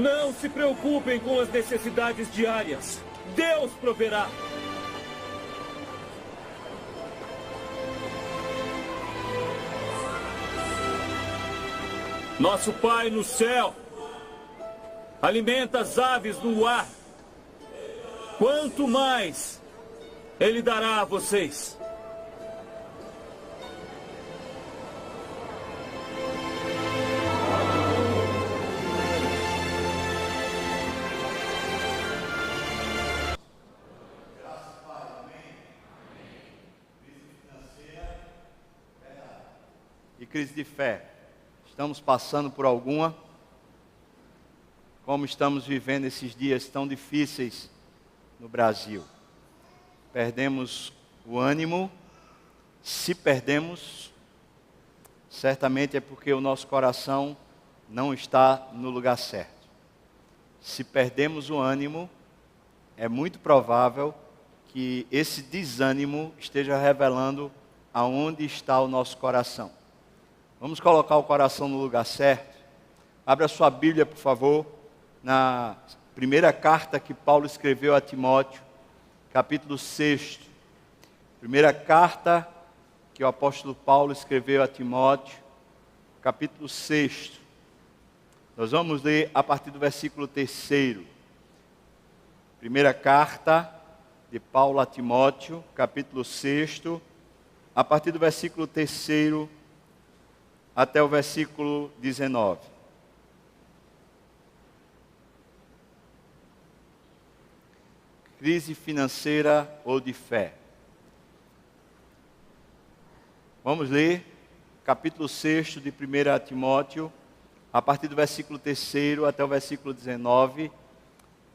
Não se preocupem com as necessidades diárias. Deus proverá. Nosso Pai no céu alimenta as aves no ar. Quanto mais Ele dará a vocês. E crise de fé. Estamos passando por alguma? Como estamos vivendo esses dias tão difíceis no Brasil? Perdemos o ânimo. Se perdemos, certamente é porque o nosso coração não está no lugar certo. Se perdemos o ânimo, é muito provável que esse desânimo esteja revelando aonde está o nosso coração. Vamos colocar o coração no lugar certo. Abra a sua Bíblia, por favor, na primeira carta que Paulo escreveu a Timóteo, capítulo 6. Primeira carta que o apóstolo Paulo escreveu a Timóteo, capítulo 6. Nós vamos ler a partir do versículo 3. Primeira carta de Paulo a Timóteo, capítulo 6, a partir do versículo 3 até o versículo 19. Crise financeira ou de fé. Vamos ler capítulo 6 de 1 Timóteo, a partir do versículo 3 até o versículo 19.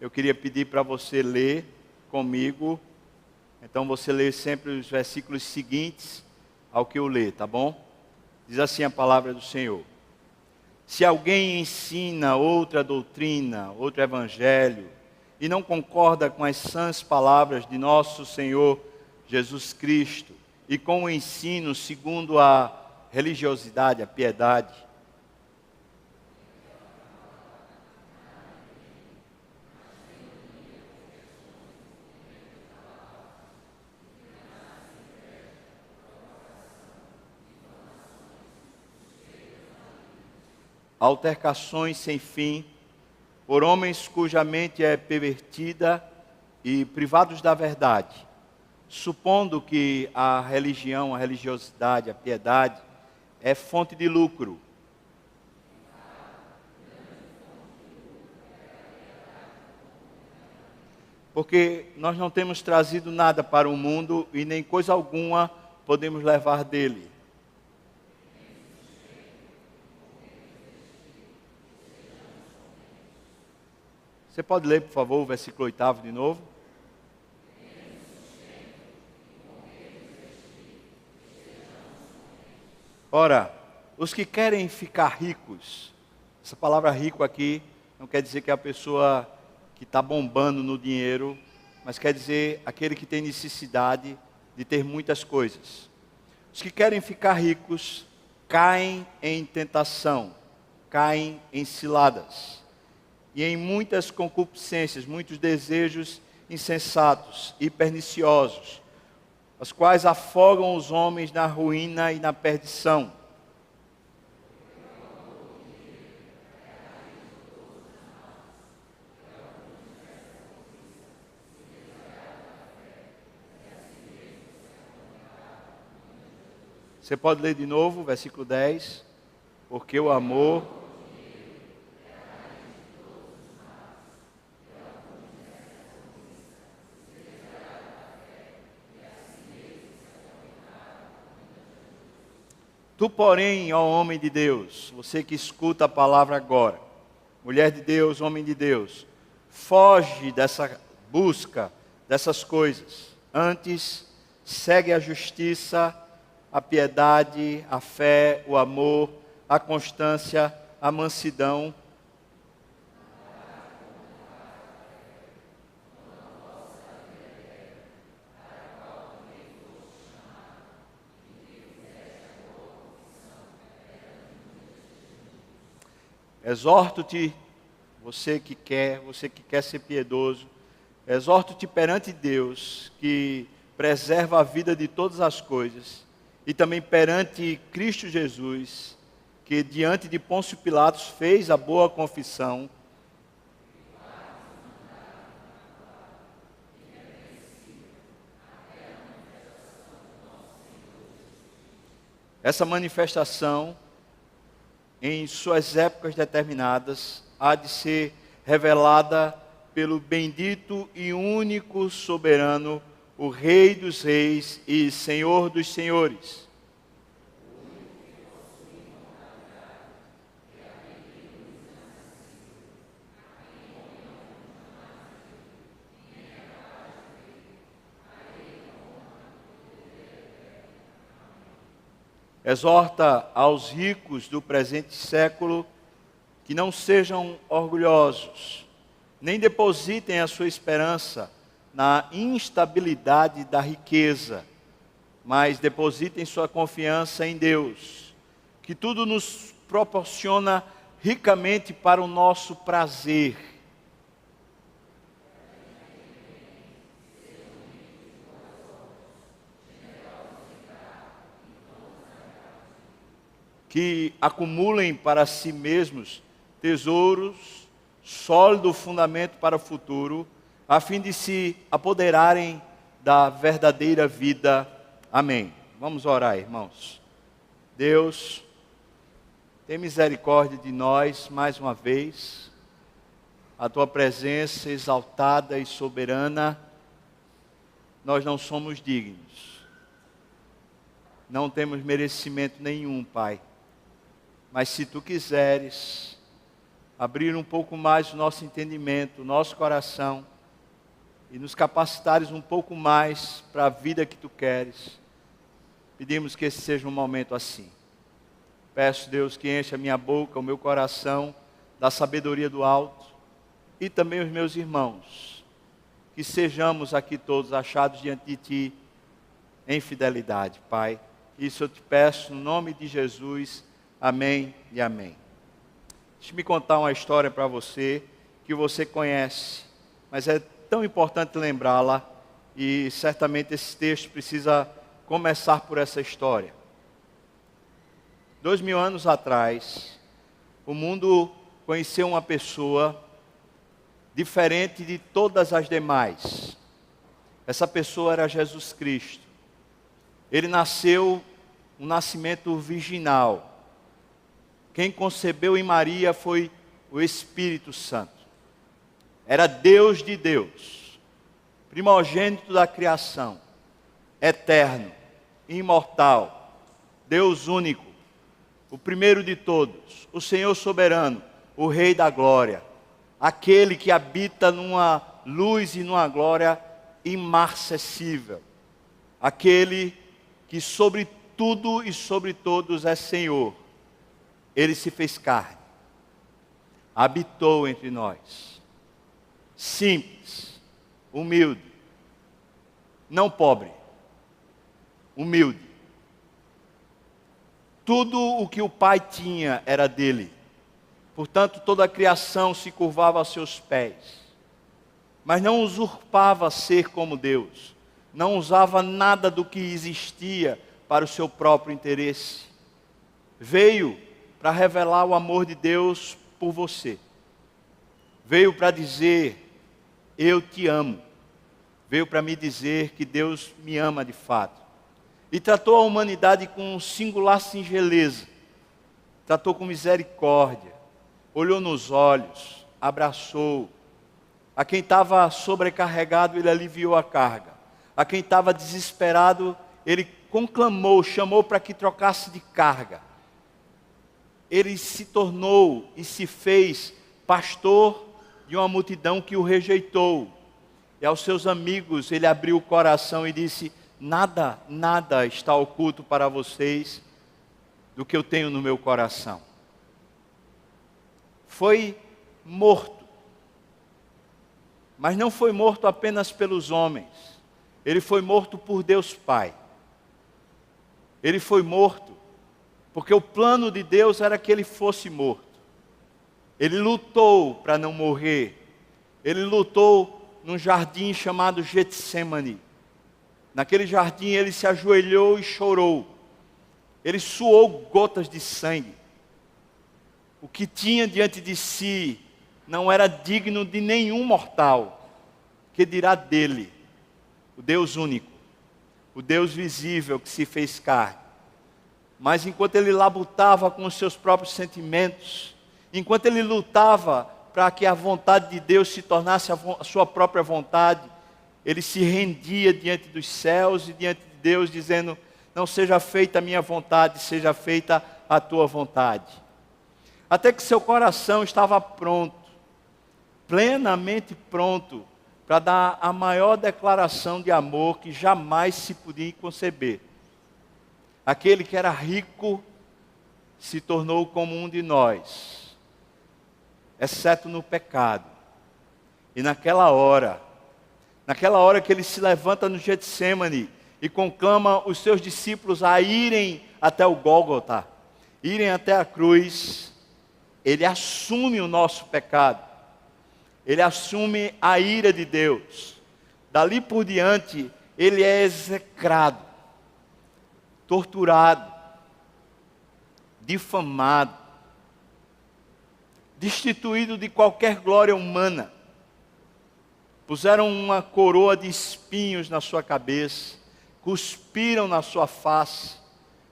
Eu queria pedir para você ler comigo. Então você lê sempre os versículos seguintes ao que eu ler, tá bom? Diz assim a palavra do Senhor: se alguém ensina outra doutrina, outro evangelho, e não concorda com as sãs palavras de nosso Senhor Jesus Cristo, e com o ensino segundo a religiosidade, a piedade, altercações sem fim, por homens cuja mente é pervertida e privados da verdade, supondo que a religião, a religiosidade, a piedade é fonte de lucro. Porque nós não temos trazido nada para o mundo e nem coisa alguma podemos levar dele. Você pode ler, por favor, o versículo 8 de novo? Ora, os que querem ficar ricos, essa palavra rico aqui não quer dizer que é a pessoa que está bombando no dinheiro, mas quer dizer aquele que tem necessidade de ter muitas coisas. Os que querem ficar ricos caem em tentação, caem em ciladas e em muitas concupiscências, muitos desejos insensatos e perniciosos, os quais afogam os homens na ruína e na perdição. Você pode ler de novo, versículo 10. Porque o amor... Tu, porém, ó homem de Deus, você que escuta a palavra agora, mulher de Deus, homem de Deus, foge dessa busca, dessas coisas. Antes, segue a justiça, a piedade, a fé, o amor, a constância, a mansidão. Exorto-te, você que quer ser piedoso, exorto-te perante Deus, que preserva a vida de todas as coisas, e também perante Cristo Jesus, que diante de Pôncio Pilatos fez a boa confissão. Essa manifestação, em suas épocas determinadas, há de ser revelada pelo bendito e único soberano, o Rei dos Reis e Senhor dos Senhores. Exorta aos ricos do presente século que não sejam orgulhosos, nem depositem a sua esperança na instabilidade da riqueza, mas depositem sua confiança em Deus, que tudo nos proporciona ricamente para o nosso prazer. Que acumulem para si mesmos tesouros, sólido fundamento para o futuro, a fim de se apoderarem da verdadeira vida. Amém. Vamos orar, irmãos. Deus, tem misericórdia de nós mais uma vez. A tua presença exaltada e soberana, nós não somos dignos. Não temos merecimento nenhum, Pai. Mas se tu quiseres abrir um pouco mais o nosso entendimento, o nosso coração, e nos capacitares um pouco mais para a vida que tu queres, pedimos que esse seja um momento assim. Peço, Deus, que encha a minha boca, o meu coração, da sabedoria do alto, e também os meus irmãos, que sejamos aqui todos achados diante de ti em fidelidade, Pai. Isso eu te peço no nome de Jesus. Amém e amém. Deixa-me contar uma história para você, que você conhece, mas é tão importante lembrá-la, e certamente esse texto precisa começar por essa história. 2000 anos atrás, o mundo conheceu uma pessoa diferente de todas as demais. Essa pessoa era Jesus Cristo. Ele nasceu um nascimento virginal. Quem concebeu em Maria foi o Espírito Santo. Era Deus de Deus, primogênito da criação, eterno, imortal, Deus único, o primeiro de todos, o Senhor soberano, o Rei da glória, aquele que habita numa luz e numa glória imarcessível, aquele que sobre tudo e sobre todos é Senhor. Ele se fez carne, habitou entre nós, simples, humilde, não pobre, humilde. Tudo o que o Pai tinha era dele, portanto toda a criação se curvava aos seus pés, mas não usurpava ser como Deus, não usava nada do que existia para o seu próprio interesse. Veio para revelar o amor de Deus por você. Veio para dizer, eu te amo. Veio para me dizer que Deus me ama de fato. E tratou a humanidade com singular singeleza. Tratou com misericórdia. Olhou nos olhos, abraçou. A quem estava sobrecarregado, ele aliviou a carga. A quem estava desesperado, ele conclamou, chamou para que trocasse de carga. Ele se tornou e se fez pastor de uma multidão que o rejeitou. E aos seus amigos ele abriu o coração e disse, nada está oculto para vocês do que eu tenho no meu coração. Foi morto. Mas não foi morto apenas pelos homens. Ele foi morto por Deus Pai. Ele foi morto porque o plano de Deus era que ele fosse morto. Ele lutou para não morrer. Ele lutou num jardim chamado Getsemane. Naquele jardim ele se ajoelhou e chorou. Ele suou gotas de sangue. O que tinha diante de si não era digno de nenhum mortal. Que dirá dele, o Deus único, o Deus visível que se fez carne. Mas enquanto ele labutava com os seus próprios sentimentos, enquanto ele lutava para que a vontade de Deus se tornasse a sua própria vontade, ele se rendia diante dos céus e diante de Deus, dizendo: não seja feita a minha vontade, seja feita a tua vontade. Até que seu coração estava pronto, plenamente pronto, para dar a maior declaração de amor que jamais se podia conceber. Aquele que era rico se tornou como um de nós, exceto no pecado. E naquela hora que ele se levanta no Getsemane e conclama os seus discípulos a irem até o Gólgota, irem até a cruz, ele assume o nosso pecado, ele assume a ira de Deus. Dali por diante, ele é execrado, torturado, difamado, destituído de qualquer glória humana. Puseram uma coroa de espinhos na sua cabeça, cuspiram na sua face,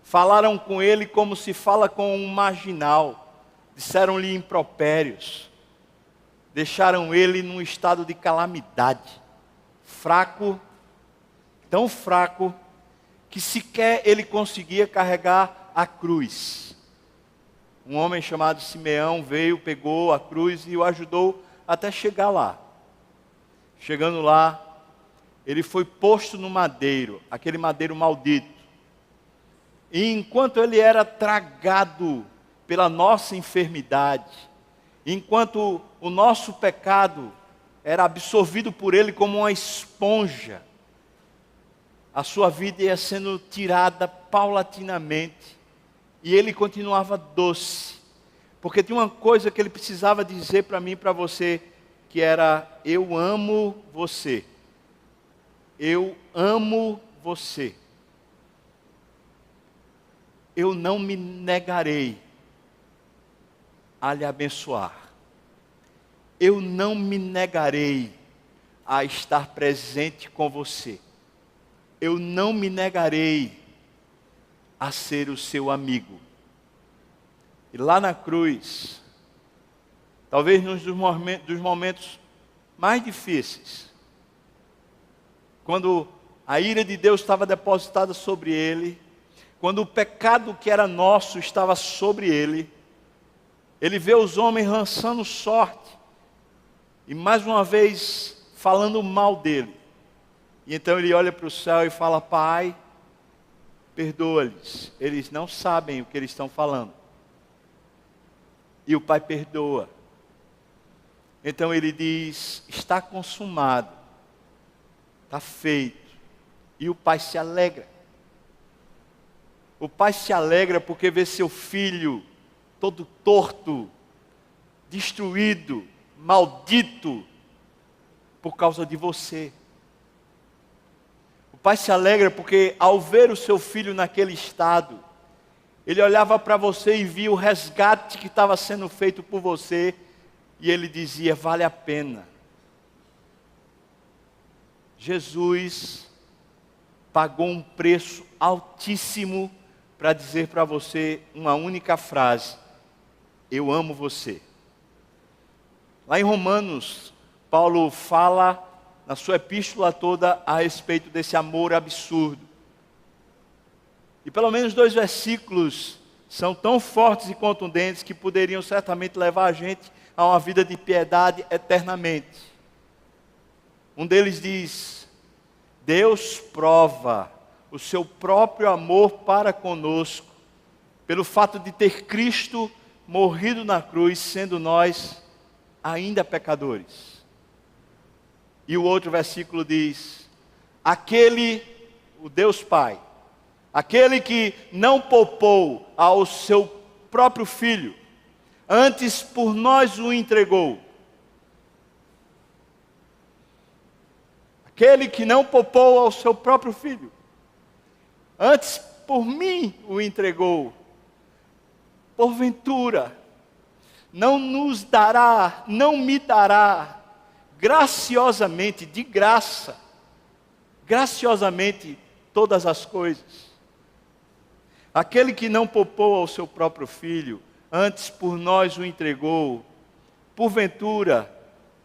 falaram com ele como se fala com um marginal, disseram-lhe impropérios, deixaram ele num estado de calamidade, fraco, tão fraco, que sequer ele conseguia carregar a cruz. Um homem chamado Simeão veio, pegou a cruz e o ajudou até chegar lá. Chegando lá, ele foi posto no madeiro, aquele madeiro maldito. E enquanto ele era tragado pela nossa enfermidade, enquanto o nosso pecado era absorvido por ele como uma esponja, a sua vida ia sendo tirada paulatinamente, e ele continuava doce, porque tinha uma coisa que ele precisava dizer para mim e para você, que era: eu amo você, eu amo você, eu não me negarei a lhe abençoar, eu não me negarei a estar presente com você, eu não me negarei a ser o seu amigo. E lá na cruz, talvez num dos momentos mais difíceis, quando a ira de Deus estava depositada sobre ele, quando o pecado que era nosso estava sobre ele, ele vê os homens lançando sorte, e mais uma vez falando mal dele. E então ele olha para o céu e fala: Pai, perdoa-lhes, eles não sabem o que eles estão falando. E o Pai perdoa. Então ele diz: está consumado, está feito. E o Pai se alegra. O Pai se alegra porque vê seu filho todo torto, destruído, maldito, por causa de você. O Pai se alegra porque ao ver o seu filho naquele estado, ele olhava para você e via o resgate que estava sendo feito por você, e ele dizia: vale a pena. Jesus pagou um preço altíssimo para dizer para você uma única frase: eu amo você. Lá em Romanos, Paulo fala na sua epístola toda a respeito desse amor absurdo. E pelo menos 2 versículos são tão fortes e contundentes que poderiam certamente levar a gente a uma vida de piedade eternamente. Um deles diz: Deus prova o seu próprio amor para conosco, pelo fato de ter Cristo morrido na cruz, sendo nós ainda pecadores. E o outro versículo diz: aquele, o Deus Pai, aquele que não poupou ao seu próprio Filho, antes por nós o entregou. Aquele que não poupou ao seu próprio filho, antes por mim o entregou. Porventura, não nos dará, não me dará, graciosamente, de graça, graciosamente, todas as coisas. Aquele que não poupou ao seu próprio filho, antes por nós o entregou, porventura,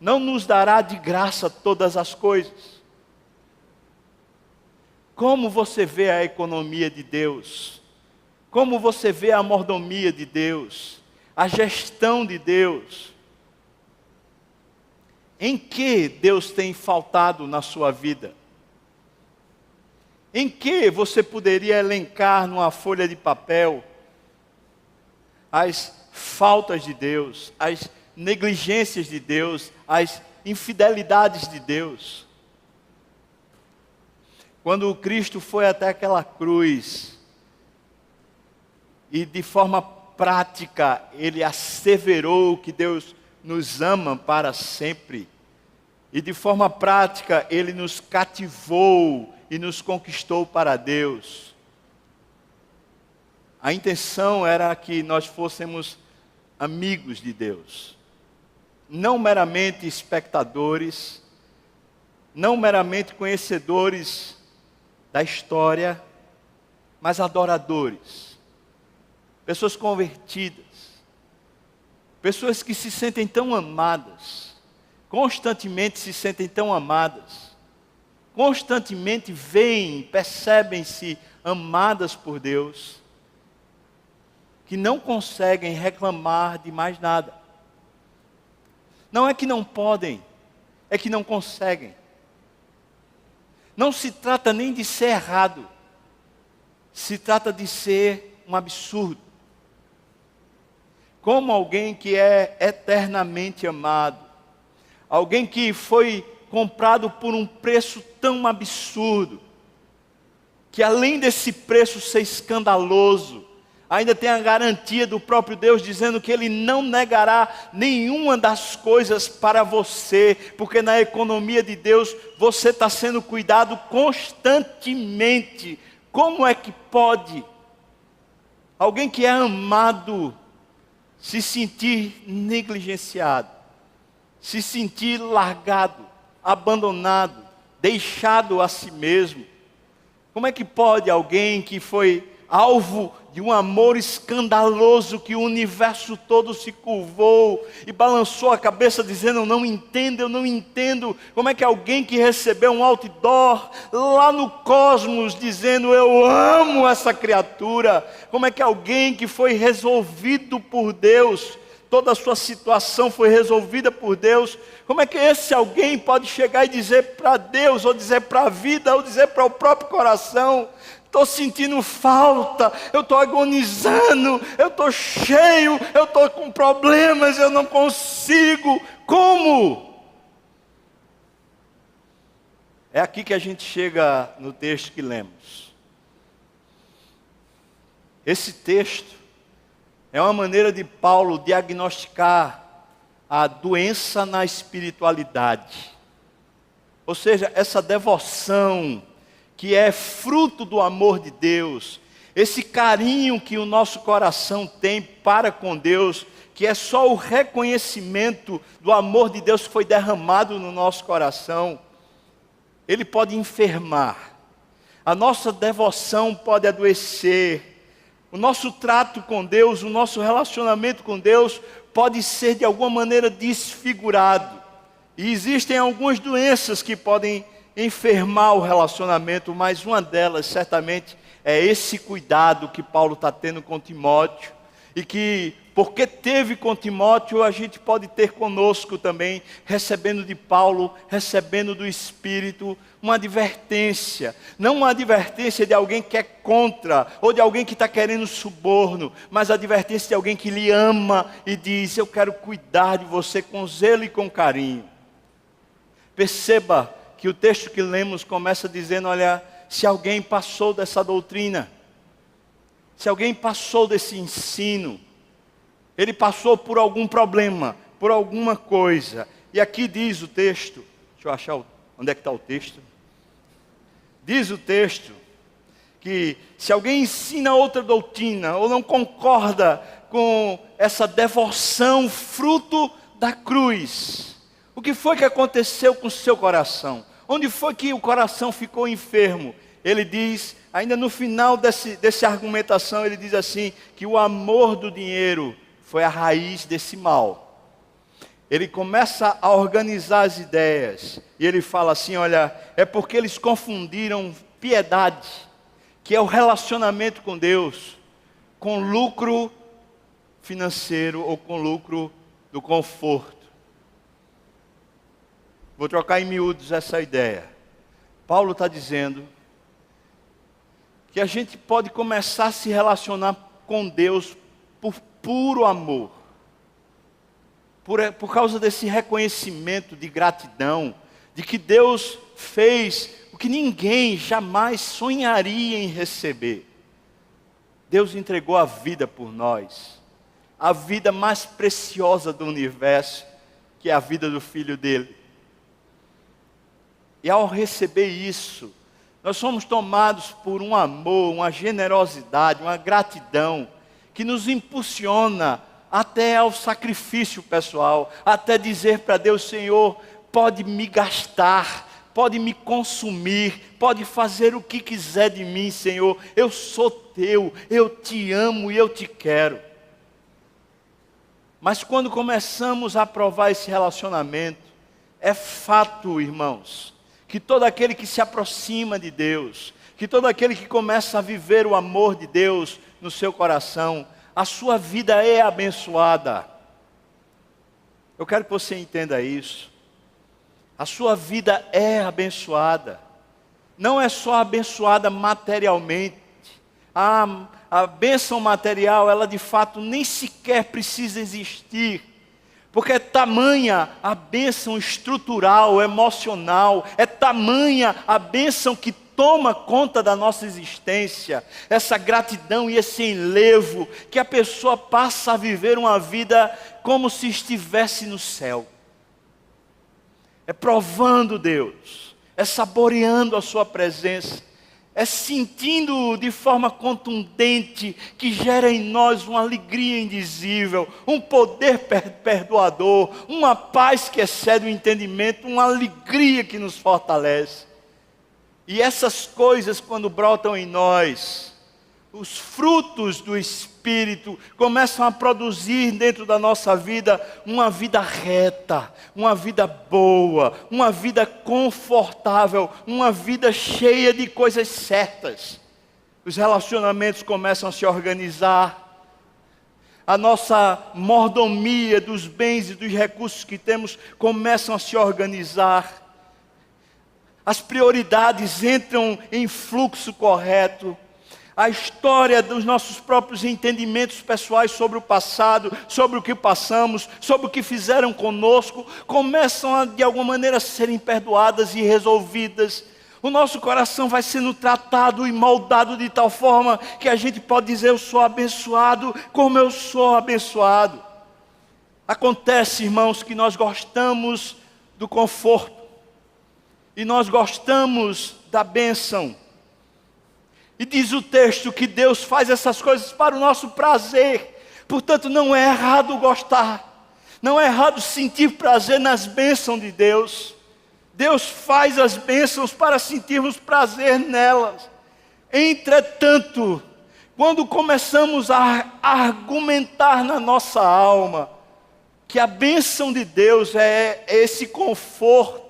não nos dará de graça todas as coisas. Como você vê a economia de Deus? Como você vê a mordomia de Deus? A gestão de Deus? Em que Deus tem faltado na sua vida? Em que você poderia elencar numa folha de papel as faltas de Deus, as negligências de Deus, as infidelidades de Deus? Quando o Cristo foi até aquela cruz, e de forma prática ele asseverou que Deus nos ama para sempre, e de forma prática ele nos cativou e nos conquistou para Deus. A intenção era que nós fôssemos amigos de Deus, não meramente espectadores, não meramente conhecedores da história, mas adoradores, pessoas convertidas, pessoas que se sentem tão amadas, constantemente se sentem tão amadas, constantemente veem, percebem-se amadas por Deus, que não conseguem reclamar de mais nada. Não é que não podem, é que não conseguem. Não se trata nem de ser errado, se trata de ser um absurdo. Como alguém que é eternamente amado, alguém que foi comprado por um preço tão absurdo, que além desse preço ser escandaloso, ainda tem a garantia do próprio Deus dizendo que Ele não negará nenhuma das coisas para você, porque na economia de Deus você está sendo cuidado constantemente. Como é que pode alguém que é amado se sentir negligenciado, se sentir largado, abandonado, deixado a si mesmo? Como é que pode alguém que foi alvo de um amor escandaloso, que o universo todo se curvou e balançou a cabeça dizendo: eu não entendo. Como é que alguém que recebeu um outdoor lá no cosmos dizendo: eu amo essa criatura? Como é que alguém que foi resolvido por Deus, toda a sua situação foi resolvida por Deus, como é que esse alguém pode chegar e dizer para Deus, ou dizer para a vida, ou dizer para o próprio coração: estou sentindo falta, eu estou agonizando, eu estou cheio, eu estou com problemas, eu não consigo. Como? É aqui que a gente chega no texto que lemos. Esse texto é uma maneira de Paulo diagnosticar a doença na espiritualidade. Ou seja, essa devoção que é fruto do amor de Deus, esse carinho que o nosso coração tem para com Deus, que é só o reconhecimento do amor de Deus que foi derramado no nosso coração, ele pode enfermar, a nossa devoção pode adoecer, o nosso trato com Deus, o nosso relacionamento com Deus pode ser de alguma maneira desfigurado, e existem algumas doenças que podem enfermar o relacionamento, mas uma delas certamente é esse cuidado que Paulo está tendo com Timóteo, e que, porque teve com Timóteo, a gente pode ter conosco também, recebendo de Paulo, recebendo do Espírito, uma advertência, não uma advertência de alguém que é contra, ou de alguém que está querendo suborno, mas a advertência de alguém que lhe ama e diz: eu quero cuidar de você com zelo e com carinho. Perceba que o texto que lemos começa dizendo: olha, se alguém passou dessa doutrina, se alguém passou desse ensino, Ele passou por algum problema, por alguma coisa. E aqui diz o texto, deixa eu achar onde é que está o texto. Diz o texto que se alguém ensina outra doutrina ou não concorda com essa devoção fruto da cruz, o que foi que aconteceu com o seu coração? Onde foi que o coração ficou enfermo? Ele diz, ainda no final dessa argumentação, ele diz assim, que o amor do dinheiro foi a raiz desse mal. Ele começa a organizar as ideias, e ele fala assim, olha, é porque eles confundiram piedade, que é o relacionamento com Deus, com lucro financeiro ou com lucro do conforto. Vou trocar em miúdos essa ideia. Paulo está dizendo que a gente pode começar a se relacionar com Deus por puro amor. Por causa desse reconhecimento de gratidão, de que Deus fez o que ninguém jamais sonharia em receber. Deus entregou a vida por nós, a vida mais preciosa do universo, que é a vida do Filho dele. E ao receber isso, nós somos tomados por um amor, uma generosidade, uma gratidão, que nos impulsiona até ao sacrifício pessoal, até dizer para Deus, Senhor, pode me gastar, pode me consumir, pode fazer o que quiser de mim, Senhor, eu sou teu, eu te amo e eu te quero. Mas quando começamos a provar esse relacionamento, é fato, irmãos, que todo aquele que se aproxima de Deus, que todo aquele que começa a viver o amor de Deus no seu coração, a sua vida é abençoada. Eu quero que você entenda isso. A sua vida é abençoada. Não é só abençoada materialmente. A bênção material, ela de fato nem sequer precisa existir. Porque é tamanha a bênção estrutural, emocional, é tamanha a bênção que toma conta da nossa existência, essa gratidão e esse enlevo, que a pessoa passa a viver uma vida como se estivesse no céu. É provando Deus, é saboreando a sua presença, é sentindo de forma contundente, que gera em nós uma alegria indizível, um poder perdoador, uma paz que excede o entendimento, uma alegria que nos fortalece. E essas coisas, quando brotam em nós, os frutos do Espírito começam a produzir dentro da nossa vida uma vida reta, uma vida boa, uma vida confortável, uma vida cheia de coisas certas. Os relacionamentos começam a se organizar, a nossa mordomia dos bens e dos recursos que temos começam a se organizar. As prioridades entram em fluxo correto. A história dos nossos próprios entendimentos pessoais sobre o passado, sobre o que passamos, sobre o que fizeram conosco, começam a, de alguma maneira, serem perdoadas e resolvidas. O nosso coração vai sendo tratado e moldado de tal forma que a gente pode dizer, eu sou abençoado como eu sou abençoado. Acontece, irmãos, que nós gostamos do conforto. E nós gostamos da bênção. E diz o texto que Deus faz essas coisas para o nosso prazer. Portanto, não é errado gostar. Não é errado sentir prazer nas bênçãos de Deus. Deus faz as bênçãos para sentirmos prazer nelas. Entretanto, quando começamos a argumentar na nossa alma que a bênção de Deus é esse conforto,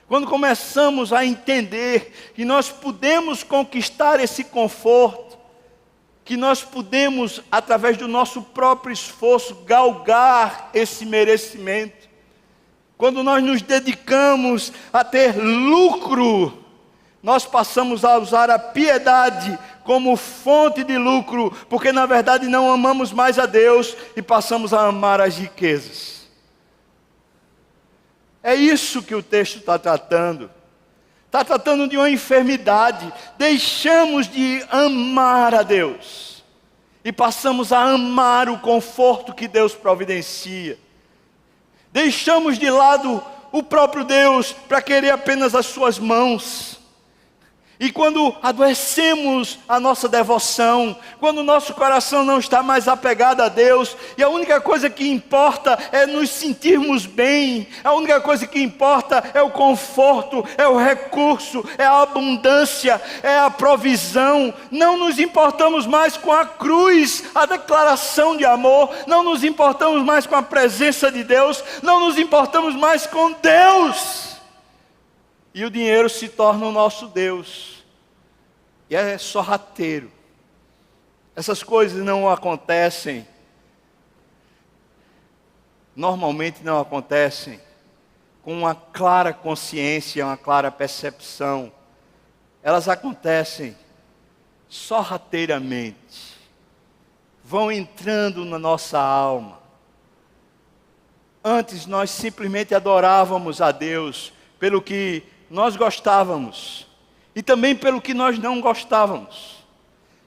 quando começamos a entender que nós podemos conquistar esse conforto, que nós podemos, através do nosso próprio esforço, galgar esse merecimento, quando nós nos dedicamos a ter lucro, nós passamos a usar a piedade como fonte de lucro, porque na verdade não amamos mais a Deus e passamos a amar as riquezas. É isso que o texto está tratando. Está tratando de uma enfermidade. Deixamos de amar a Deus. e passamos a amar o conforto que Deus providencia. Deixamos de lado o próprio Deus para querer apenas as suas mãos. E quando adoecemos a nossa devoção, quando o nosso coração não está mais apegado a Deus, e a única coisa que importa é nos sentirmos bem, a única coisa que importa é o conforto, é o recurso, é a abundância, é a provisão, não nos importamos mais com a cruz, a declaração de amor, não nos importamos mais com a presença de Deus, não nos importamos mais com Deus. E o dinheiro se torna o nosso Deus. E é sorrateiro. Essas coisas não acontecem. Normalmente não acontecem com uma clara consciência, uma clara percepção. Elas acontecem sorrateiramente. Vão entrando na nossa alma. Antes nós simplesmente adorávamos a Deus pelo que nós gostávamos e também pelo que nós não gostávamos.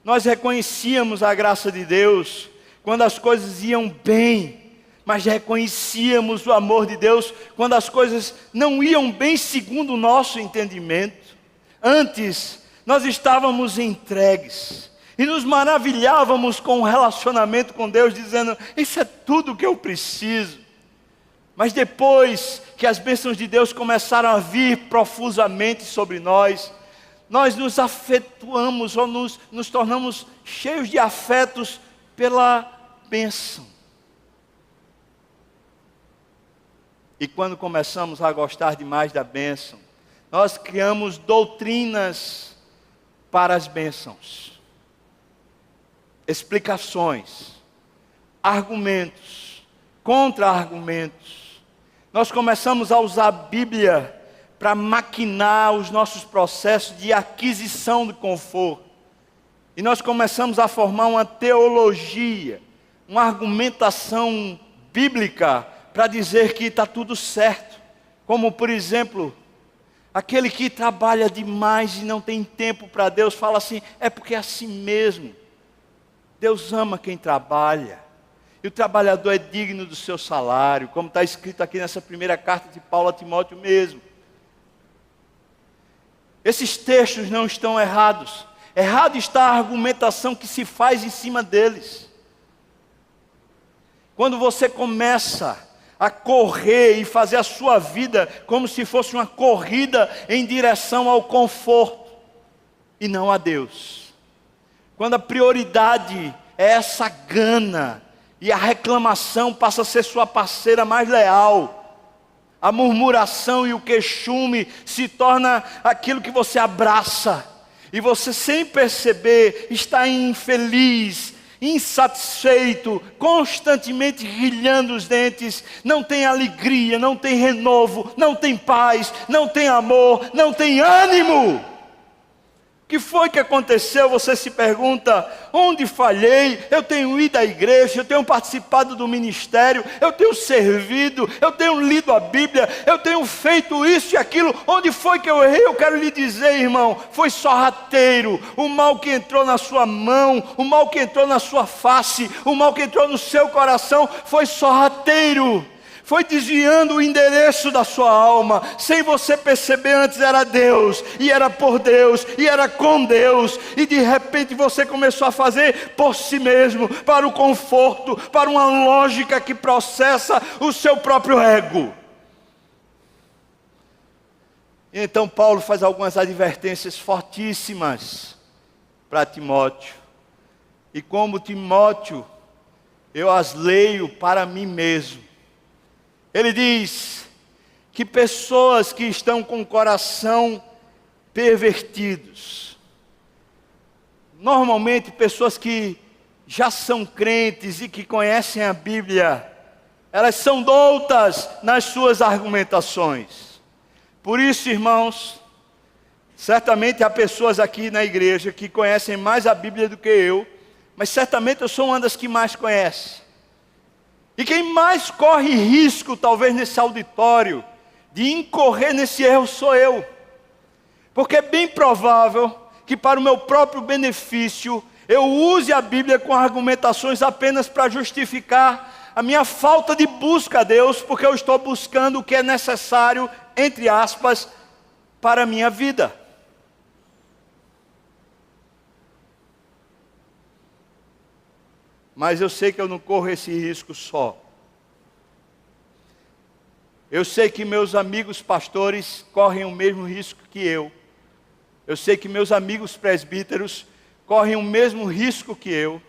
Nós reconhecíamos a graça de Deus quando as coisas iam bem, mas reconhecíamos o amor de Deus quando as coisas não iam bem segundo o nosso entendimento. Antes, nós estávamos entregues e nos maravilhávamos com o relacionamento com Deus, dizendo: isso é tudo que eu preciso. Mas depois que as bênçãos de Deus começaram a vir profusamente sobre nós, nós nos afetuamos ou nos tornamos cheios de afetos pela bênção. E quando começamos a gostar demais da bênção, nós criamos doutrinas para as bênçãos, explicações, argumentos, contra-argumentos. Nós começamos a usar a Bíblia para maquinar os nossos processos de aquisição de conforto. E nós começamos a formar uma teologia, uma argumentação bíblica para dizer que está tudo certo. Como, por exemplo, aquele que trabalha demais e não tem tempo para Deus, fala assim: é porque é assim mesmo. Deus ama quem trabalha. E o trabalhador é digno do seu salário, como está escrito aqui nessa primeira carta de Paulo a Timóteo mesmo. Esses textos não estão errados. Errado está a argumentação que se faz em cima deles. Quando você começa a correr e fazer a sua vida como se fosse uma corrida em direção ao conforto e não a Deus. Quando a prioridade é essa gana, e a reclamação passa a ser sua parceira mais leal. A murmuração e o queixume se torna aquilo que você abraça. E você, sem perceber, está infeliz, insatisfeito, constantemente rilhando os dentes. Não tem alegria, não tem renovo, não tem paz, não tem amor, não tem ânimo. O que foi que aconteceu? Você se pergunta: onde falhei? Eu tenho ido à igreja, eu tenho participado do ministério, eu tenho servido, eu tenho lido a Bíblia, eu tenho feito isso e aquilo. Onde foi que eu errei? Eu quero lhe dizer, irmão, foi sorrateiro. O mal que entrou na sua mão, o mal que entrou na sua face, o mal que entrou no seu coração, foi sorrateiro. Foi desviando o endereço da sua alma, sem você perceber. Antes era Deus, e era por Deus, e era com Deus, e de repente você começou a fazer por si mesmo, para o conforto, para uma lógica que processa o seu próprio ego. E então Paulo faz algumas advertências fortíssimas para Timóteo, e como Timóteo, eu as leio para mim mesmo. Ele diz que pessoas que estão com o coração pervertidos, normalmente pessoas que já são crentes e que conhecem a Bíblia, elas são doutas nas suas argumentações. Por isso, irmãos, certamente há pessoas aqui na igreja que conhecem mais a Bíblia do que eu, mas certamente eu sou uma das que mais conhece. E quem mais corre risco, talvez nesse auditório, de incorrer nesse erro sou eu. Porque é bem provável que para o meu próprio benefício, eu use a Bíblia com argumentações apenas para justificar a minha falta de busca a Deus, porque eu estou buscando o que é necessário, entre aspas, para a minha vida. Mas eu sei que eu não corro esse risco só. Eu sei que meus amigos pastores correm o mesmo risco que eu. Eu sei que meus amigos presbíteros correm o mesmo risco que eu.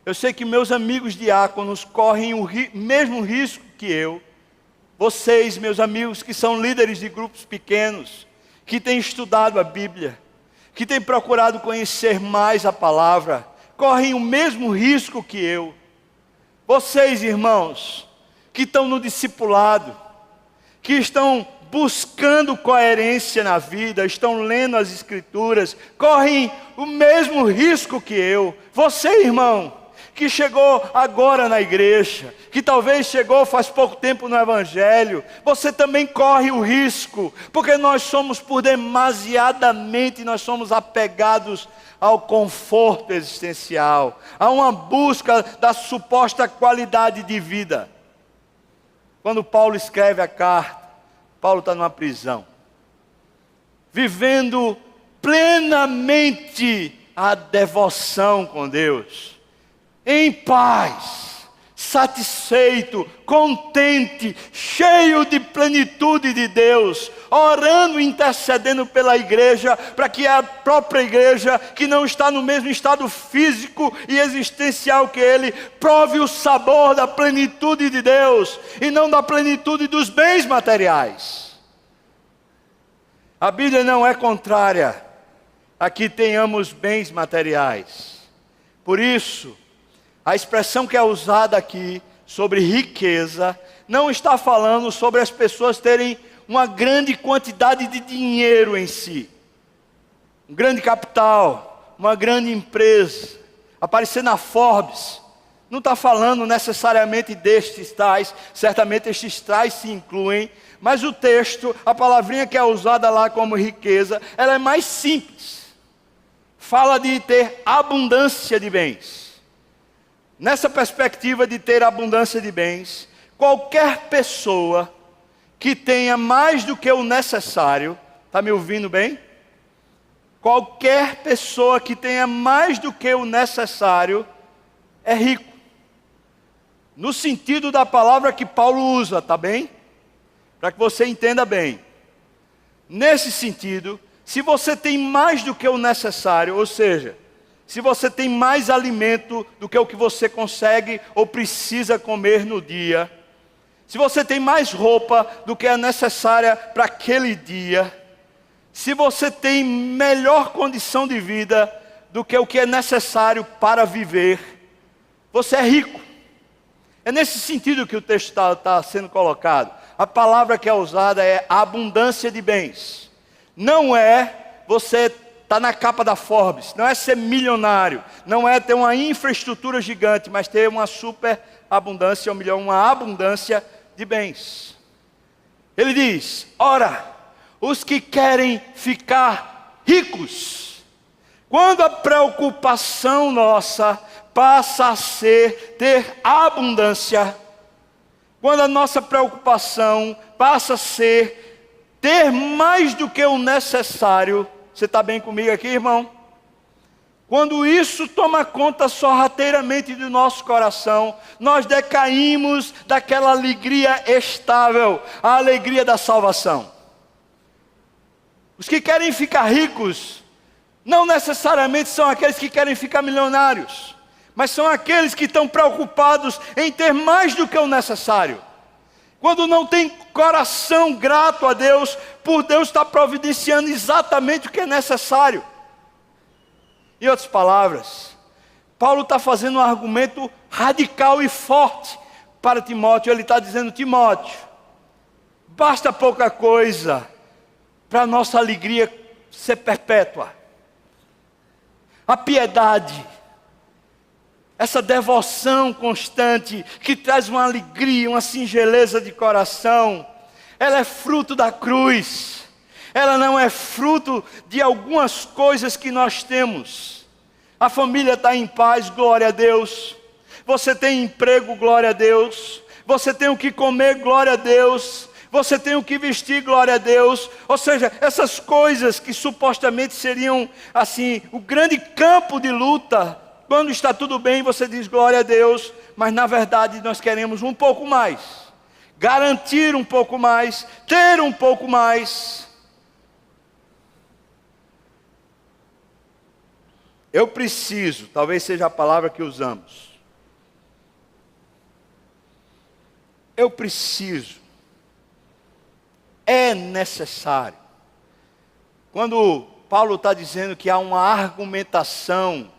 Eu sei que meus amigos diáconos correm o mesmo risco que eu. Vocês, meus amigos que são líderes de grupos pequenos, que têm estudado a Bíblia, que têm procurado conhecer mais a palavra, correm o mesmo risco que eu. Vocês, irmãos, que estão no discipulado, que estão buscando coerência na vida, estão lendo as Escrituras, correm o mesmo risco que eu. Você, irmão, que chegou agora na igreja, que talvez chegou faz pouco tempo no Evangelho, você também corre o risco, porque nós somos demasiadamente, nós somos apegados ao conforto existencial, a uma busca da suposta qualidade de vida. Quando Paulo escreve a carta, Paulo está numa prisão, vivendo plenamente a devoção com Deus, em paz, satisfeito, contente, cheio de plenitude de Deus, orando e intercedendo pela igreja, para que a própria igreja, que não está no mesmo estado físico e existencial que ele, prove o sabor da plenitude de Deus, e não da plenitude dos bens materiais. A Bíblia não é contrária a que tenhamos bens materiais. Por isso, a expressão que é usada aqui sobre riqueza não está falando sobre as pessoas terem uma grande quantidade de dinheiro em si, um grande capital, uma grande empresa, aparecer na Forbes. Não está falando necessariamente destes tais, certamente estes tais se incluem, mas o texto, a palavrinha que é usada lá como riqueza, ela é mais simples. Fala de ter abundância de bens. Nessa perspectiva de ter abundância de bens, qualquer pessoa que tenha mais do que o necessário, está me ouvindo bem? Qualquer pessoa que tenha mais do que o necessário é rico. No sentido da palavra que Paulo usa, tá bem? Para que você entenda bem. Nesse sentido, se você tem mais do que o necessário, ou seja, se você tem mais alimento do que o que você consegue ou precisa comer no dia, se você tem mais roupa do que é necessária para aquele dia, se você tem melhor condição de vida do que o que é necessário para viver, você é rico. É nesse sentido que o texto está sendo colocado. A palavra que é usada é abundância de bens. Não é você está na capa da Forbes, não é ser milionário, não é ter uma infraestrutura gigante, mas ter uma super abundância, ou melhor, uma abundância de bens. Ele diz: ora, os que querem ficar ricos, quando a preocupação nossa passa a ser ter abundância, quando a nossa preocupação passa a ser ter mais do que o necessário. Você está bem comigo aqui, irmão? Quando isso toma conta sorrateiramente do nosso coração, nós decaímos daquela alegria estável, a alegria da salvação. Os que querem ficar ricos, não necessariamente são aqueles que querem ficar milionários, mas são aqueles que estão preocupados em ter mais do que o necessário. Quando não tem coração grato a Deus, por Deus estar providenciando exatamente o que é necessário. Em outras palavras, Paulo está fazendo um argumento radical e forte para Timóteo. Ele está dizendo: Timóteo, basta pouca coisa para a nossa alegria ser perpétua. A piedade, essa devoção constante, que traz uma alegria, uma singeleza de coração, ela é fruto da cruz. Ela não é fruto de algumas coisas que nós temos. A família está em paz, glória a Deus. Você tem emprego, glória a Deus. Você tem o que comer, glória a Deus. Você tem o que vestir, glória a Deus. Ou seja, essas coisas que supostamente seriam assim, o grande campo de luta, quando está tudo bem, você diz glória a Deus, mas na verdade nós queremos um pouco mais, garantir um pouco mais, ter um pouco mais. Eu preciso, talvez seja a palavra que usamos. Eu preciso. É necessário. Quando Paulo está dizendo que há uma argumentação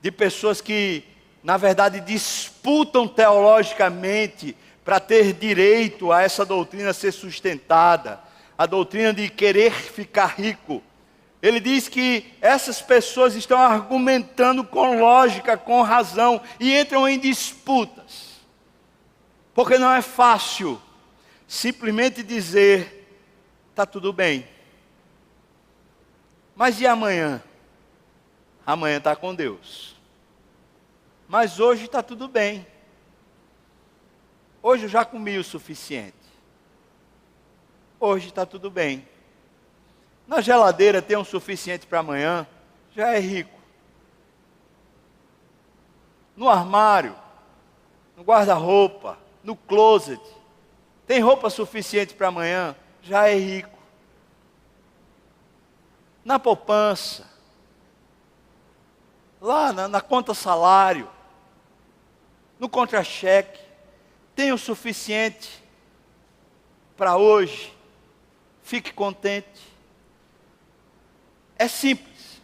de pessoas que, na verdade, disputam teologicamente para ter direito a essa doutrina ser sustentada, a doutrina de querer ficar rico. Ele diz que essas pessoas estão argumentando com lógica, com razão, e entram em disputas. Porque não é fácil simplesmente dizer, está tudo bem. Mas e amanhã? Amanhã está com Deus. Mas hoje está tudo bem. Hoje eu já comi o suficiente. Hoje está tudo bem. Na geladeira tem o suficiente para amanhã, já é rico. No armário, no guarda-roupa, no closet, tem roupa suficiente para amanhã, já é rico. Na poupança, lá na conta salário, no contra-cheque, tem o suficiente para hoje, fique contente. É simples,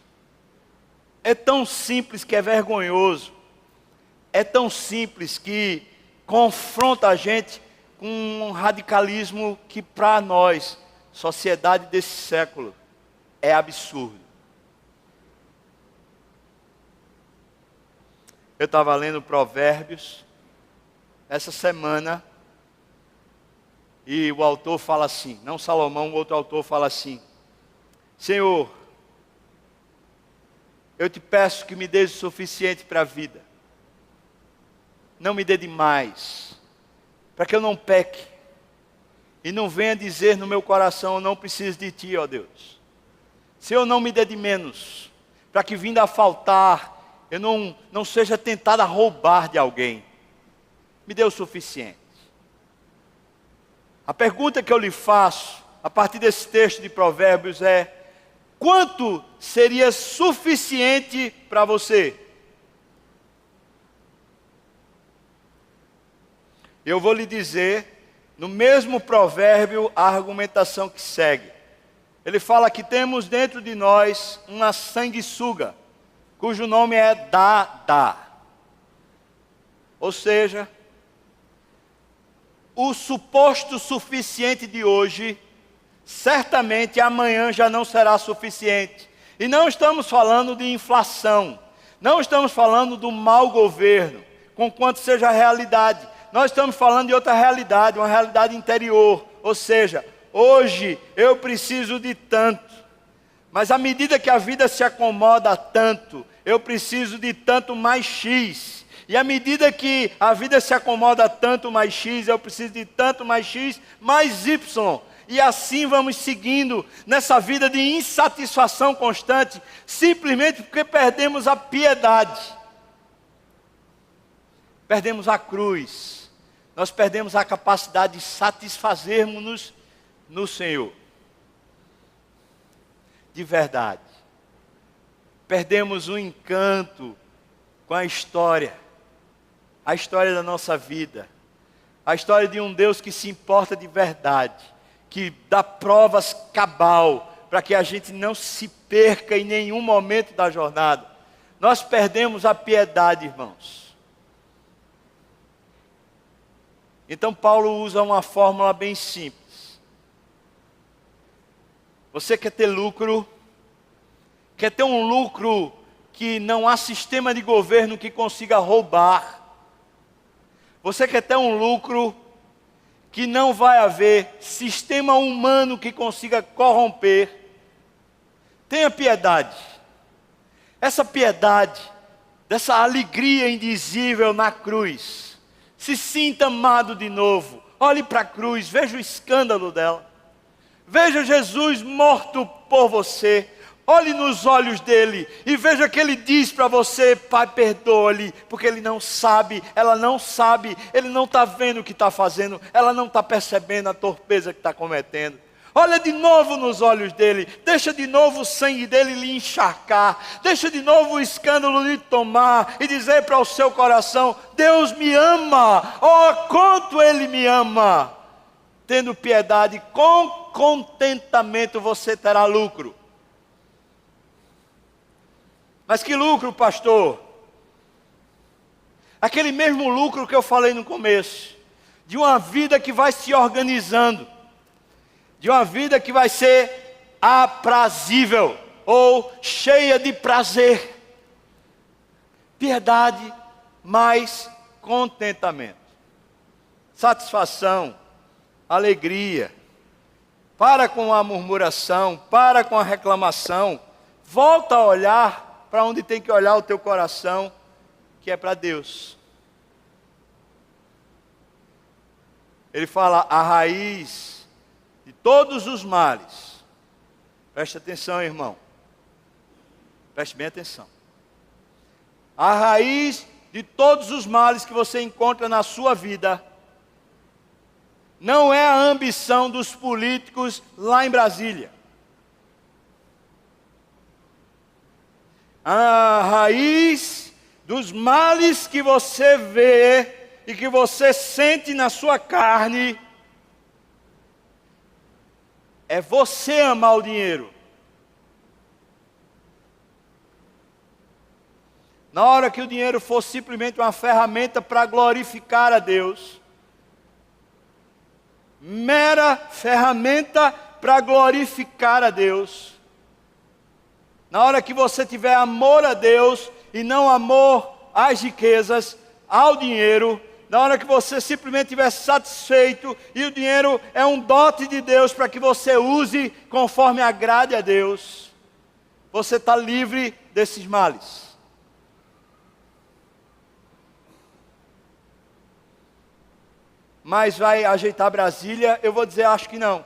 é tão simples que é vergonhoso, é tão simples que confronta a gente com um radicalismo que para nós, sociedade desse século, é absurdo. Eu estava lendo Provérbios essa semana e o autor fala assim, não Salomão, o outro autor fala assim: Senhor, eu te peço que me dês o suficiente para a vida. Não me dê demais, para que eu não peque. E não venha dizer no meu coração, eu não preciso de ti, ó Deus. Senhor, não me dê de menos, para que vindo a faltar, eu não seja tentado a roubar de alguém. Me dê o suficiente. A pergunta que eu lhe faço, a partir desse texto de Provérbios é: quanto seria suficiente para você? Eu vou lhe dizer, no mesmo provérbio, a argumentação que segue. Ele fala que temos dentro de nós uma sanguessuga, cujo nome é Dá. Ou seja, o suposto suficiente de hoje, certamente amanhã já não será suficiente. E não estamos falando de inflação, não estamos falando do mau governo, conquanto seja a realidade. Nós estamos falando de outra realidade, uma realidade interior. Ou seja, hoje eu preciso de tanto, mas à medida que a vida se acomoda a tanto, eu preciso de tanto mais X. E à medida que a vida se acomoda a tanto mais X, eu preciso de tanto mais X, mais Y. E assim vamos seguindo nessa vida de insatisfação constante, simplesmente porque perdemos a piedade. Perdemos a cruz. Nós perdemos a capacidade de satisfazermos-nos no Senhor. De verdade. Perdemos o encanto com a história da nossa vida, a história de um Deus que se importa de verdade, que dá provas cabal, para que a gente não se perca em nenhum momento da jornada. Nós perdemos a piedade, irmãos. Então Paulo usa uma fórmula bem simples. Você quer ter lucro? Quer ter um lucro que não há sistema de governo que consiga roubar? Você quer ter um lucro que não vai haver sistema humano que consiga corromper? Tenha piedade. essa piedade, dessa alegria indizível na cruz. Se sinta amado de novo. Olhe para a cruz, veja o escândalo dela. Veja Jesus morto por você. Olhe nos olhos dele e veja que ele diz para você: Pai, perdoa-lhe, porque ele não sabe, ela não sabe, ele não está vendo o que está fazendo, ela não está percebendo a torpeza que está cometendo. Olha de novo nos olhos dele, deixa de novo o sangue dele lhe encharcar, deixa de novo o escândalo lhe tomar e dizer para o seu coração: Deus me ama, oh, quanto ele me ama. Tendo piedade, com contentamento você terá lucro. Mas que lucro, pastor? Aquele mesmo lucro que eu falei no começo, de uma vida que vai se organizando, de uma vida que vai ser aprazível, ou cheia de prazer. Piedade mais contentamento. Satisfação, alegria. Para com a murmuração, para com a reclamação. Volta a olhar para onde tem que olhar o teu coração, que é para Deus. Ele fala: a raiz de todos os males. Preste atenção, irmão. Preste bem atenção. A raiz de todos os males que você encontra na sua vida não é a ambição dos políticos lá em Brasília. A raiz dos males que você vê e que você sente na sua carne é você amar o dinheiro. Na hora que o dinheiro for simplesmente uma ferramenta para glorificar a Deus, mera ferramenta para glorificar a Deus, na hora que você tiver amor a Deus e não amor às riquezas, ao dinheiro, na hora que você simplesmente estiver satisfeito e o dinheiro é um dote de Deus para que você use conforme agrade a Deus, você está livre desses males. Mas vai ajeitar Brasília? Eu vou dizer, acho que não.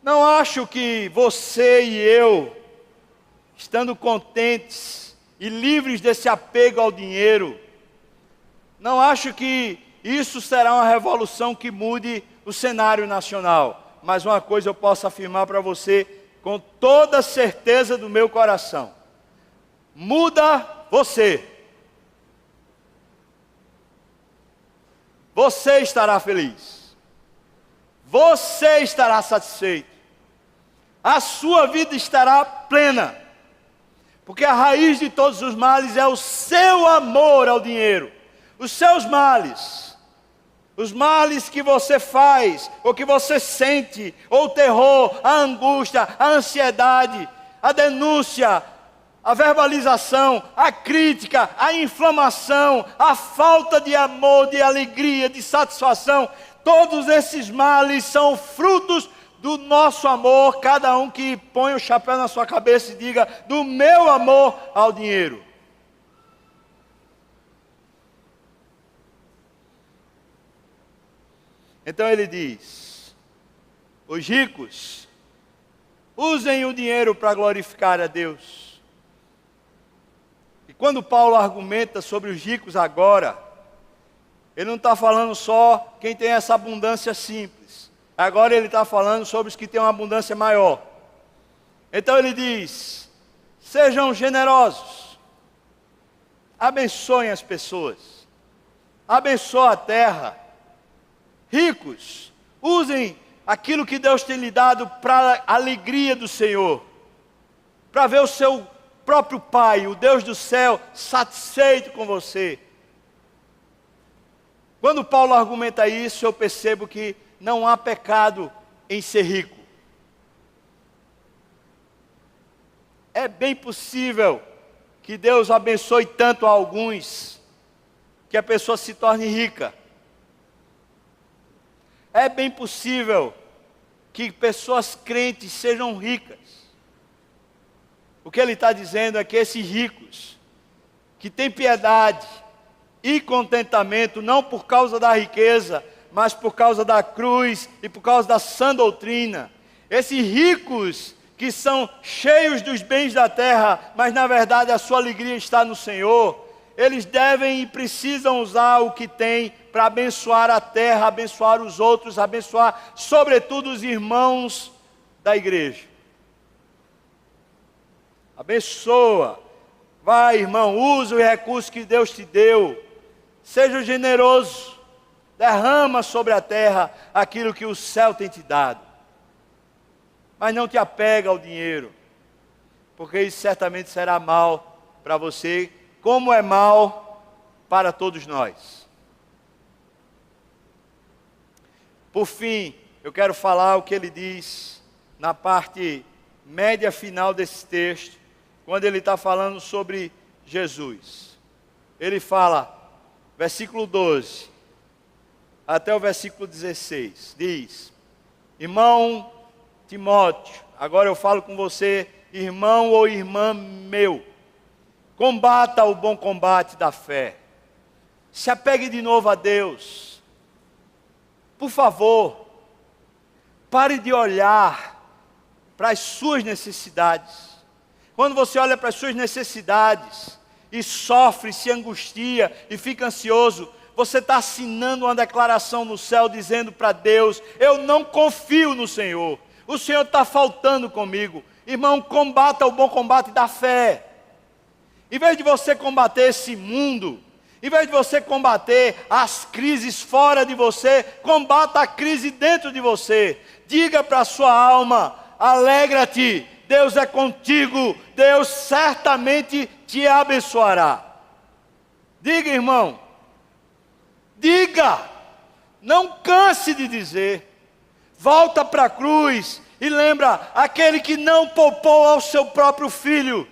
Não acho que você e eu, estando contentes e livres desse apego ao dinheiro, não acho que isso será uma revolução que mude o cenário nacional. Mas uma coisa eu posso afirmar para você com toda a certeza do meu coração: muda você. Você estará feliz. Você estará satisfeito. A sua vida estará plena. Porque a raiz de todos os males é o seu amor ao dinheiro. Os seus males. Os males que você faz, ou que você sente, ou o terror, a angústia, a ansiedade, a denúncia, a verbalização, a crítica, a inflamação, a falta de amor, de alegria, de satisfação. Todos esses males são frutos do nosso amor. Cada um que põe o chapéu na sua cabeça e diga: do meu amor ao dinheiro. Então ele diz: os ricos, usem o dinheiro para glorificar a Deus. E quando Paulo argumenta sobre os ricos agora, ele não está falando só quem tem essa abundância simples. Agora ele está falando sobre os que têm uma abundância maior. Então ele diz: sejam generosos, abençoem as pessoas, abençoem a terra. Ricos, usem aquilo que Deus tem lhe dado para a alegria do Senhor, para ver o seu próprio Pai, o Deus do céu, satisfeito com você. Quando Paulo argumenta isso, eu percebo que não há pecado em ser rico. É bem possível que Deus abençoe tanto a alguns, que a pessoa se torne rica. É bem possível que pessoas crentes sejam ricas. O que ele está dizendo é que esses ricos, que têm piedade e contentamento, não por causa da riqueza, mas por causa da cruz e por causa da sã doutrina, esses ricos que são cheios dos bens da terra, mas na verdade a sua alegria está no Senhor, eles devem e precisam usar o que têm para abençoar a terra, abençoar os outros, abençoar sobretudo os irmãos da igreja. Abençoa. Vai, irmão, usa o recurso que Deus te deu. Seja generoso. Derrama sobre a terra aquilo que o céu tem te dado. Mas não te apega ao dinheiro, porque isso certamente será mal para você, como é mal para todos nós. Por fim, eu quero falar o que ele diz na parte média final desse texto, quando ele está falando sobre Jesus. Ele fala, versículo 12, até o versículo 16, diz: irmão Timóteo, agora eu falo com você, irmão ou irmã meu, combata o bom combate da fé, se apegue de novo a Deus, por favor, pare de olhar para as suas necessidades. Quando você olha para as suas necessidades e sofre, se angustia e fica ansioso, você está assinando uma declaração no céu dizendo para Deus: eu não confio no Senhor, o Senhor está faltando comigo. Irmão, combata o bom combate da fé. Em vez de você combater esse mundo, em vez de você combater as crises fora de você, combata a crise dentro de você. Diga para a sua alma: alegra-te, Deus é contigo, Deus certamente te abençoará. Diga, irmão, diga, não canse de dizer. Volta para a cruz e lembra, aquele que não poupou ao seu próprio filho,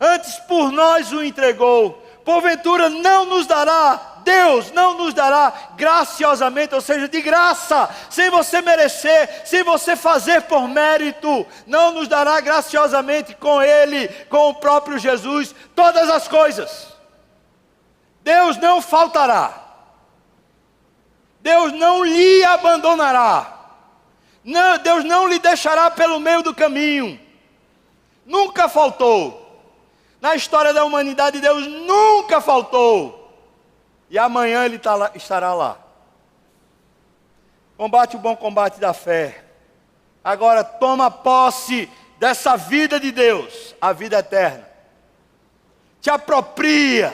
antes por nós o entregou, porventura não nos dará, Deus não nos dará graciosamente, ou seja, de graça, sem você merecer, sem você fazer por mérito, não nos dará graciosamente com Ele, com o próprio Jesus, todas as coisas. Deus não faltará, Deus não lhe abandonará, não, Deus não lhe deixará pelo meio do caminho. Nunca faltou. Na história da humanidade, Deus nunca faltou. E amanhã Ele estará lá. Combate o bom combate da fé. Agora toma posse dessa vida de Deus, a vida eterna. Te apropria.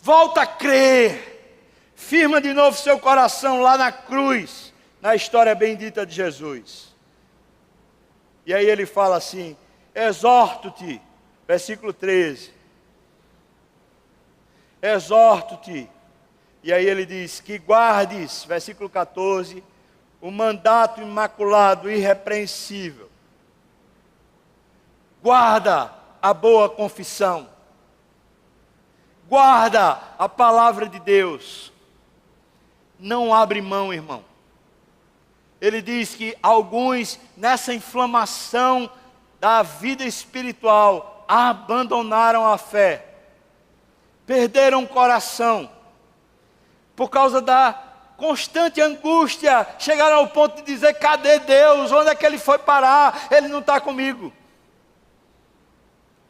Volta a crer. Firma de novo seu coração lá na cruz, na história bendita de Jesus. E aí ele fala assim: exorto-te. Versículo 13. Exorto-te. E aí ele diz que guardes, versículo 14, o mandato imaculado, irrepreensível. Guarda a boa confissão. Guarda a palavra de Deus. Não abre mão, irmão. Ele diz que alguns, nessa inflamação da vida espiritual, abandonaram a fé, perderam o coração, por causa da constante angústia, chegaram ao ponto de dizer: cadê Deus? Onde é que Ele foi parar? Ele não está comigo.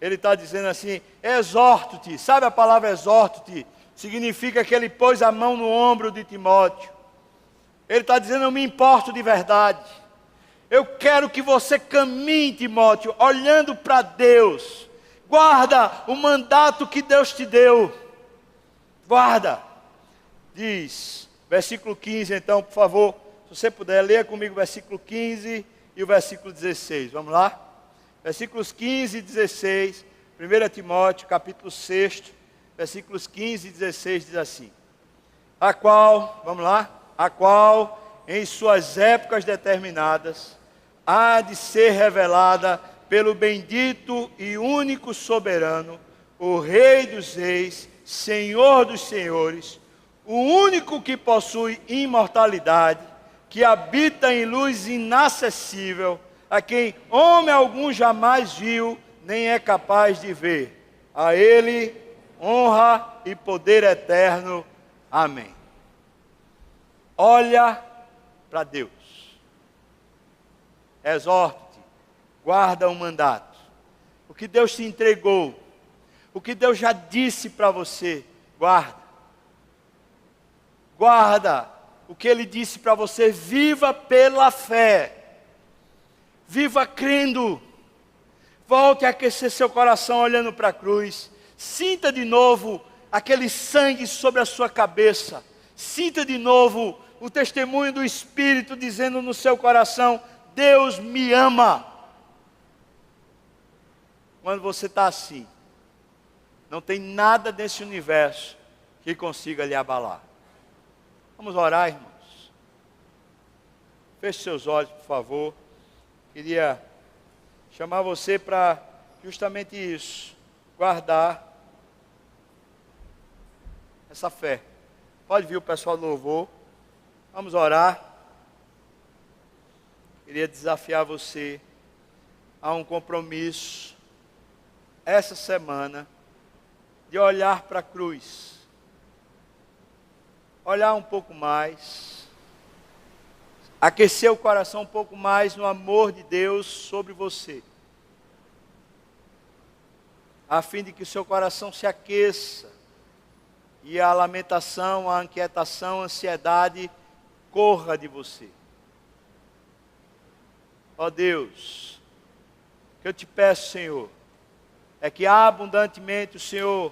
Ele está dizendo assim: exorto-te. Sabe a palavra exorto-te? Significa que ele pôs a mão no ombro de Timóteo. Ele está dizendo: eu me importo de verdade. Eu quero que você caminhe, Timóteo, olhando para Deus. Guarda o mandato que Deus te deu. Guarda. Diz, versículo 15 então, por favor. Se você puder, leia comigo o versículo 15 e o versículo 16. Vamos lá? Versículos 15 e 16. 1 Timóteo, capítulo 6, versículos 15 e 16 diz assim: a qual, vamos lá? A qual, em suas épocas determinadas, há de ser revelada pelo bendito e único soberano, o Rei dos reis, Senhor dos senhores, o único que possui imortalidade, que habita em luz inacessível, a quem homem algum jamais viu, nem é capaz de ver. A Ele honra e poder eterno. Amém. Olha para Deus. Exorte-te, guarda o mandato. O que Deus te entregou, o que Deus já disse para você, guarda. Guarda o que Ele disse para você, viva pela fé. Viva crendo. Volte a aquecer seu coração olhando para a cruz. Sinta de novo aquele sangue sobre a sua cabeça. Sinta de novo o testemunho do Espírito dizendo no seu coração: Deus me ama. Quando você está assim, não tem nada nesse universo que consiga lhe abalar. Vamos orar, irmãos. Feche seus olhos, por favor. Queria chamar você para justamente isso, guardar essa fé. Pode vir o pessoal do louvor. Vamos orar. Queria desafiar você a um compromisso essa semana de olhar para a cruz. Olhar um pouco mais. Aquecer o coração um pouco mais no amor de Deus sobre você. A fim de que o seu coração se aqueça. E a lamentação, a inquietação, a ansiedade corra de você. Ó Deus, o que eu te peço, Senhor, é que abundantemente o Senhor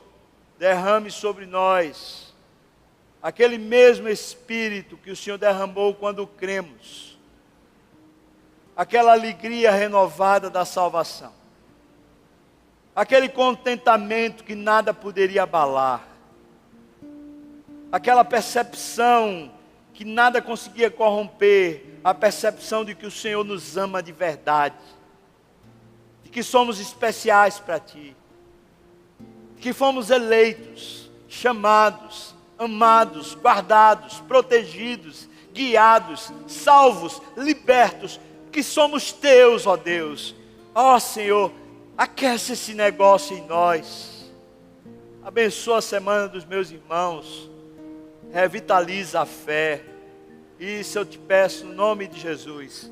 derrame sobre nós aquele mesmo Espírito que o Senhor derramou quando cremos. Aquela alegria renovada da salvação. Aquele contentamento que nada poderia abalar. Aquela percepção que nada conseguia corromper. A percepção de que o Senhor nos ama de verdade. De que somos especiais para Ti. De que fomos eleitos, chamados, amados, guardados, protegidos, guiados, salvos, libertos, que somos Teus, ó Deus. Ó Senhor, aquece esse negócio em nós. Abençoa a semana dos meus irmãos. Revitaliza a fé. Isso eu te peço no nome de Jesus.